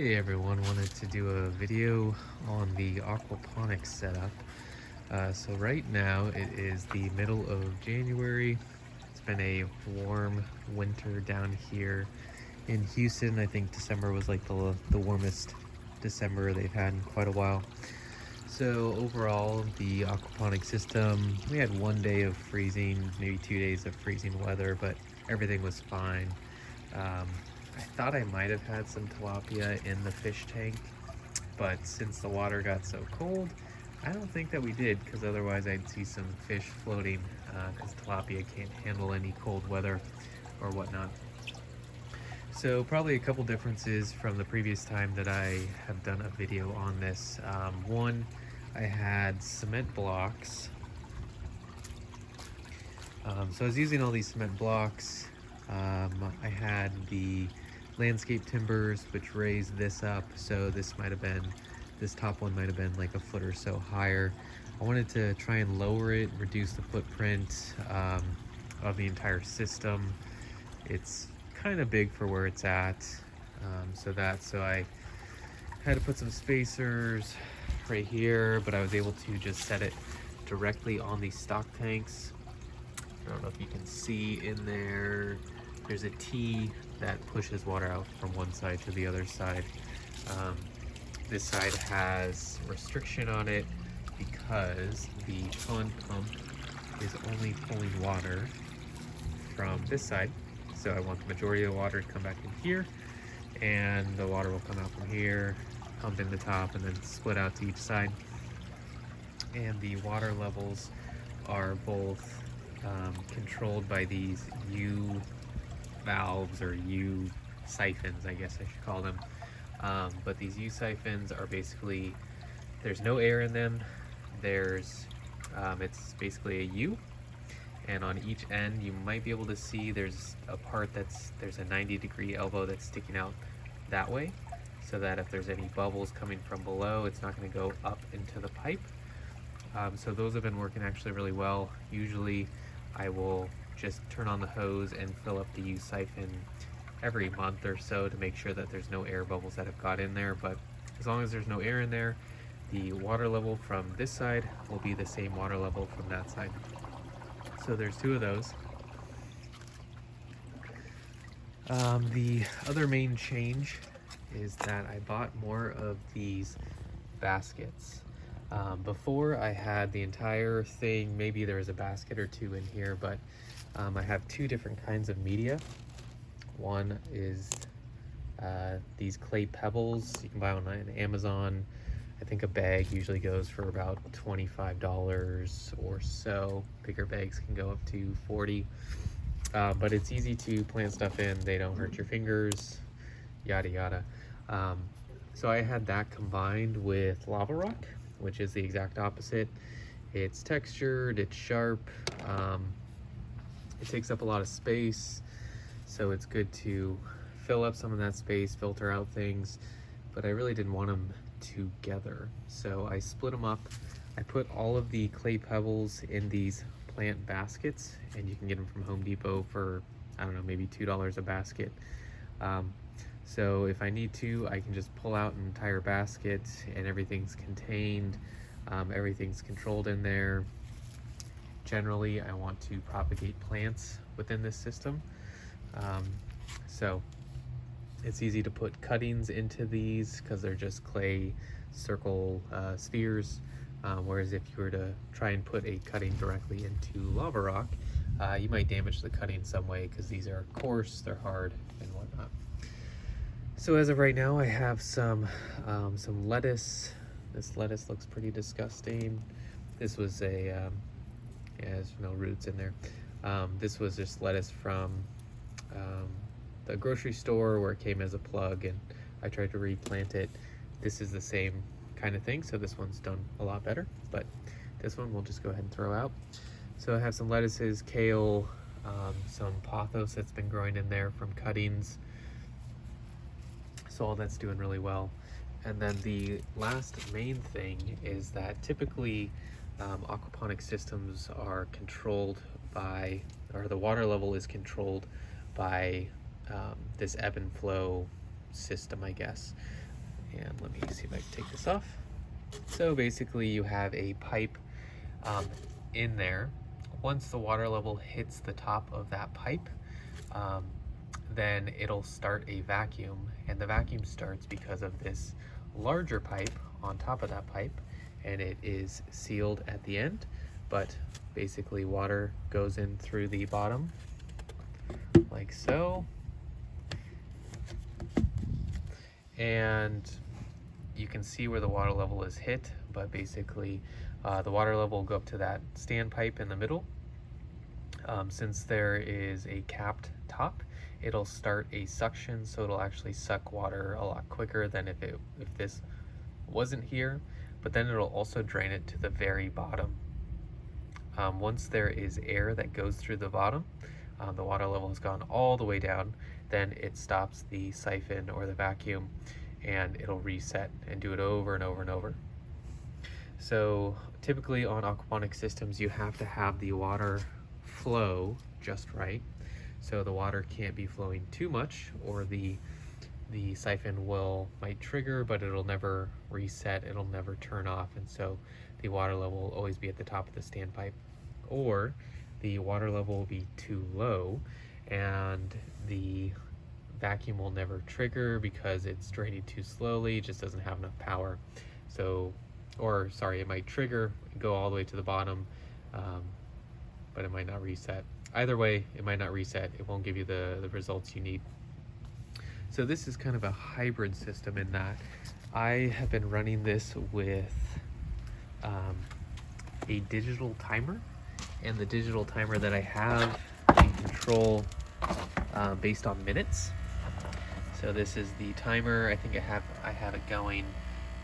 Hey everyone, wanted to do a video on the aquaponics setup. So right now it is the middle of January. It's been a warm winter down here in Houston. I think December was like the warmest December they've had in quite a while. So overall, the aquaponics system, we had one day of freezing, maybe 2 days of freezing weather, but everything was fine. I thought I might have had some tilapia in the fish tank, but since the water got so cold, I don't think that we did, because otherwise I'd see some fish floating, because tilapia can't handle any cold weather or whatnot. So probably a couple differences from the previous time that I have done a video on this. One, I had cement blocks. So I was using all these cement blocks. I had the landscape timbers, which raised this up, so this top one might have been like a foot or so higher. I wanted to try and lower it, reduce the footprint of the entire system. It's kind of big for where it's at, so I had to put some spacers right here, but I was able to just set it directly on the stock tanks. I don't know if you can see in there, there's a T that pushes water out from one side to the other side. This side has restriction on it because the pond pump is only pulling water from this side. So I want the majority of the water to come back in here, and the water will come out from here, pump in the top, and then split out to each side. And the water levels are both controlled by these U valves, or U siphons, I guess I should call them. But these U siphons are basically, there's no air in them. It's basically a U, and on each end you might be able to see there's a part there's a 90-degree elbow that's sticking out that way, so that if there's any bubbles coming from below, it's not going to go up into the pipe. So those have been working actually really well. Usually I will just turn on the hose and fill up the U siphon every month or so to make sure that there's no air bubbles that have got in there. But as long as there's no air in there, the water level from this side will be the same water level from that side. So there's two of those. The other main change is that I bought more of these baskets. Before I had the entire thing, maybe there was a basket or two in here, but I have two different kinds of media. One is these clay pebbles. You can buy on Amazon. I think a bag usually goes for about $25 or so. Bigger bags can go up to $40. But it's easy to plant stuff in. They don't hurt your fingers, yada yada. So I had that combined with lava rock, which is the exact opposite. It's textured, it's sharp, it takes up a lot of space, so it's good to fill up some of that space, filter out things, but I really didn't want them together. So I split them up. I put all of the clay pebbles in these plant baskets, and you can get them from Home Depot for, I don't know, maybe $2 a basket. So if I need to, I can just pull out an entire basket and everything's contained, everything's controlled in there. Generally, I want to propagate plants within this system. So it's easy to put cuttings into these because they're just clay circle spheres. Whereas if you were to try and put a cutting directly into lava rock, you might damage the cutting some way because these are coarse, they're hard, and whatnot. So as of right now, I have some lettuce. This lettuce looks pretty disgusting. This was there's no roots in there. This was just lettuce from the grocery store where it came as a plug, and I tried to replant it. This is the same kind of thing, so this one's done a lot better, but this one we'll just go ahead and throw out. So I have some lettuces, kale, some pothos that's been growing in there from cuttings. So all that's doing really well. And then the last main thing is that typically aquaponic systems are controlled by, or the water level is controlled by this ebb and flow system, I guess. And let me see if I can take this off. So basically you have a pipe in there. Once the water level hits the top of that pipe, then it'll start a vacuum, and the vacuum starts because of this larger pipe on top of that pipe, and it is sealed at the end, but basically water goes in through the bottom like so, and you can see where the water level is hit, but basically the water level will go up to that standpipe in the middle. Since there is a capped top, it'll start a suction, so it'll actually suck water a lot quicker than if this wasn't here, but then it'll also drain it to the very bottom. Once there is air that goes through the bottom, the water level has gone all the way down, then it stops the siphon or the vacuum, and it'll reset and do it over and over and over. So typically on aquaponics systems, you have to have the water flow just right. So the water can't be flowing too much, or the siphon might trigger, but it'll never reset, it'll never turn off, and so the water level will always be at the top of the standpipe. Or the water level will be too low and the vacuum will never trigger because it's draining too slowly, it just doesn't have enough power. So, or sorry, it might trigger, go all the way to the bottom, but it might not reset. Either way, it might not reset, it won't give you the results you need. So this is kind of a hybrid system in that I have been running this with a digital timer, and the digital timer that I have can control based on minutes. So this is the timer. I think I have it going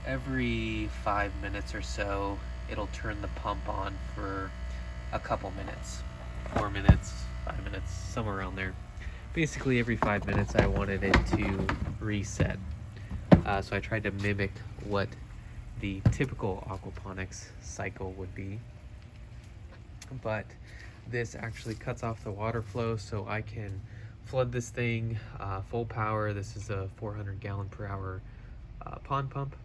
every 5 minutes or so. It'll turn the pump on for a couple minutes, 4 minutes, 5 minutes, somewhere around there. Basically every 5 minutes I wanted it to reset. So I tried to mimic what the typical aquaponics cycle would be, but this actually cuts off the water flow, so I can flood this thing full power. This is a 400 gallon per hour pond pump.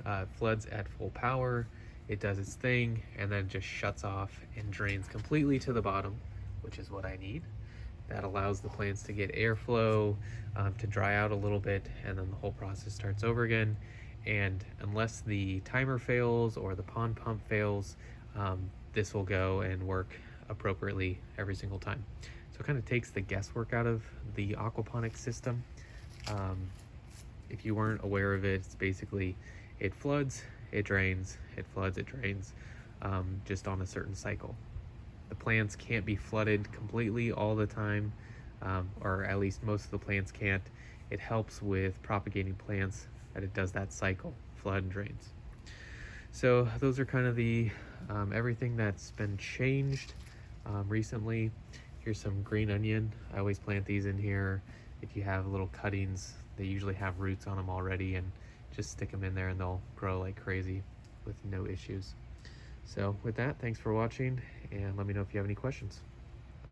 It floods at full power, it does its thing, and then just shuts off and drains completely to the bottom, which is what I need. That allows the plants to get airflow, to dry out a little bit, and then the whole process starts over again. And unless the timer fails or the pond pump fails, this will go and work appropriately every single time. So it kind of takes the guesswork out of the aquaponics system. If you weren't aware of it, it's basically it floods, it drains, it floods, it drains, just on a certain cycle. The plants can't be flooded completely all the time, or at least most of the plants can't. It helps with propagating plants that it does that cycle, flood and drains. So those are kind of the everything that's been changed recently. Here's some green onion. I always plant these in here. If you have little cuttings, they usually have roots on them already, and just stick them in there and they'll grow like crazy with no issues. So with that, thanks for watching, and let me know if you have any questions.